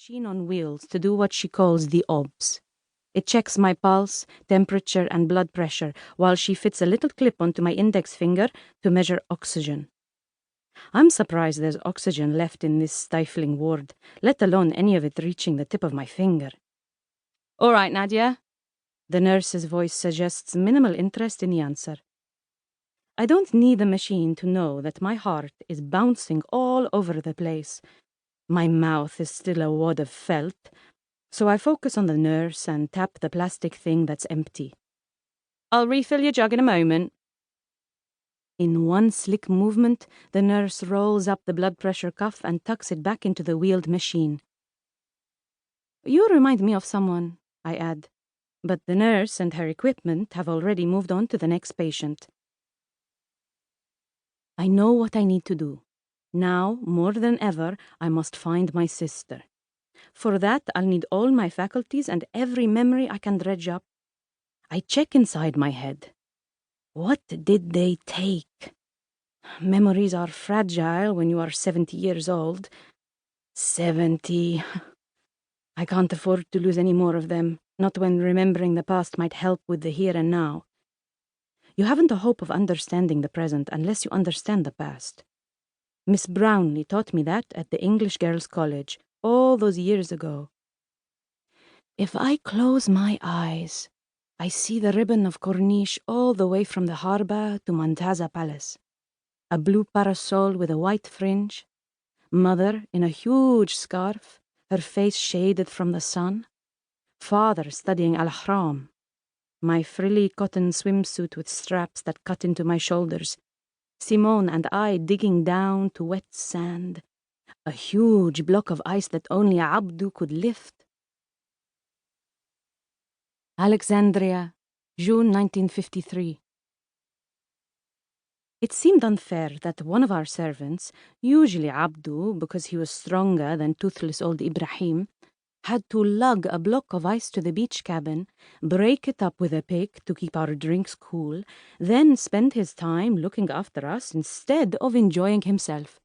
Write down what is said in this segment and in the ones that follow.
machine on wheels to do what she calls the OBS. It checks my pulse, temperature, and blood pressure, while she fits a little clip onto my index finger to measure oxygen. I'm surprised there's oxygen left in this stifling ward, let alone any of it reaching the tip of my finger. "All right, Nadia." The nurse's voice suggests minimal interest in the answer. I don't need the machine to know that my heart is bouncing all over the place. My mouth is still a wad of felt, so I focus on the nurse and tap the plastic thing that's empty. "I'll refill your jug in a moment." In one slick movement, the nurse rolls up the blood pressure cuff and tucks it back into the wheeled machine. "You remind me of someone," I add, but the nurse and her equipment have already moved on to the next patient. I know what I need to do. Now, more than ever, I must find my sister. For that, I'll need all my faculties and every memory I can dredge up. I check inside my head. What did they take? Memories are fragile when you are 70 years old. 70. I can't afford to lose any more of them, not when remembering the past might help with the here and now. You haven't a hope of understanding the present unless you understand the past. Miss Brownlee taught me that at the English Girls' College all those years ago. If I close my eyes, I see the ribbon of Corniche all the way from the harbour to Montaza Palace. A blue parasol with a white fringe. Mother in a huge scarf, her face shaded from the sun. Father studying Al-Ahram. My frilly cotton swimsuit with straps that cut into my shoulders. Simone and I digging down to wet sand. A huge block of ice that only Abdu could lift. Alexandria, June 1953. It seemed unfair that one of our servants, usually Abdu because he was stronger than toothless old Ibrahim, had to lug a block of ice to the beach cabin, break it up with a pick to keep our drinks cool, then spend his time looking after us instead of enjoying himself.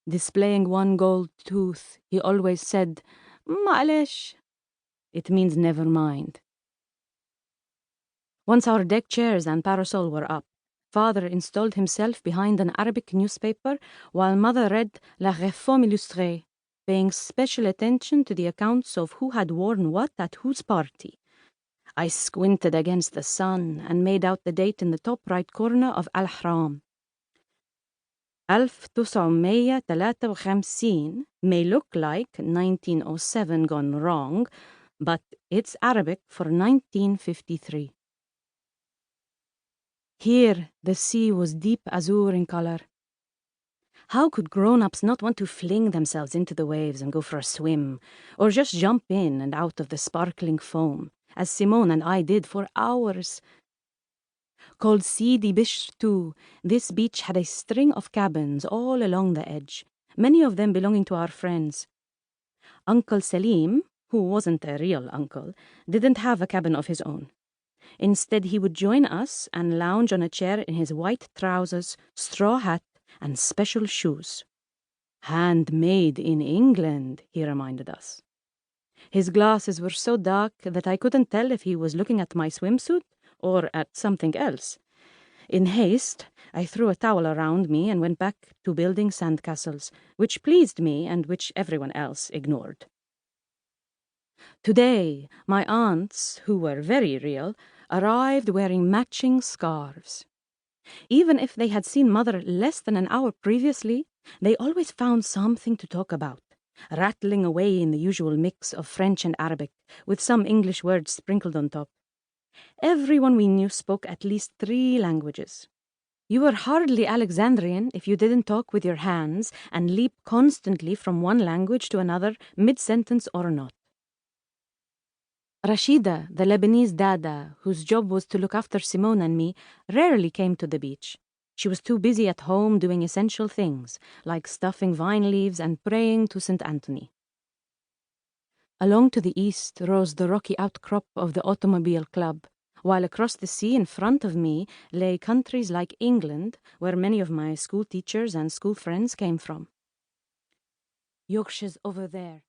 Displaying one gold tooth, he always said, "Ma'alesh." It means never mind. Once our deck chairs and parasol were up, Father installed himself behind an Arabic newspaper while Mother read La Réforme Illustrée, paying special attention to the accounts of who had worn what at whose party. I squinted against the sun and made out the date in the top right corner of Al-Ahram. 1953 may look like 1907 gone wrong, but it's Arabic for 1953. Here, the sea was deep azure in color. How could grown-ups not want to fling themselves into the waves and go for a swim, or just jump in and out of the sparkling foam, as Simone and I did for hours? Called Sidi Bishr too, this beach had a string of cabins all along the edge, many of them belonging to our friends. Uncle Salim, who wasn't a real uncle, didn't have a cabin of his own. Instead, he would join us and lounge on a chair in his white trousers, straw hat, and special shoes. Handmade in England, he reminded us. His glasses were so dark that I couldn't tell if he was looking at my swimsuit or at something else. In haste, I threw a towel around me and went back to building sandcastles, which pleased me and which everyone else ignored. Today, my aunts, who were very real, arrived wearing matching scarves. Even if they had seen Mother less than an hour previously, they always found something to talk about, rattling away in the usual mix of French and Arabic, with some English words sprinkled on top. Everyone we knew spoke at least 3 languages. You were hardly Alexandrian if you didn't talk with your hands and leap constantly from one language to another, mid-sentence or not. Rashida, the Lebanese dada, whose job was to look after Simone and me, rarely came to the beach. She was too busy at home doing essential things, like stuffing vine leaves and praying to St. Anthony. Along to the east rose the rocky outcrop of the Automobile Club, while across the sea in front of me lay countries like England, where many of my school teachers and school friends came from. "Yorkshire's over there,"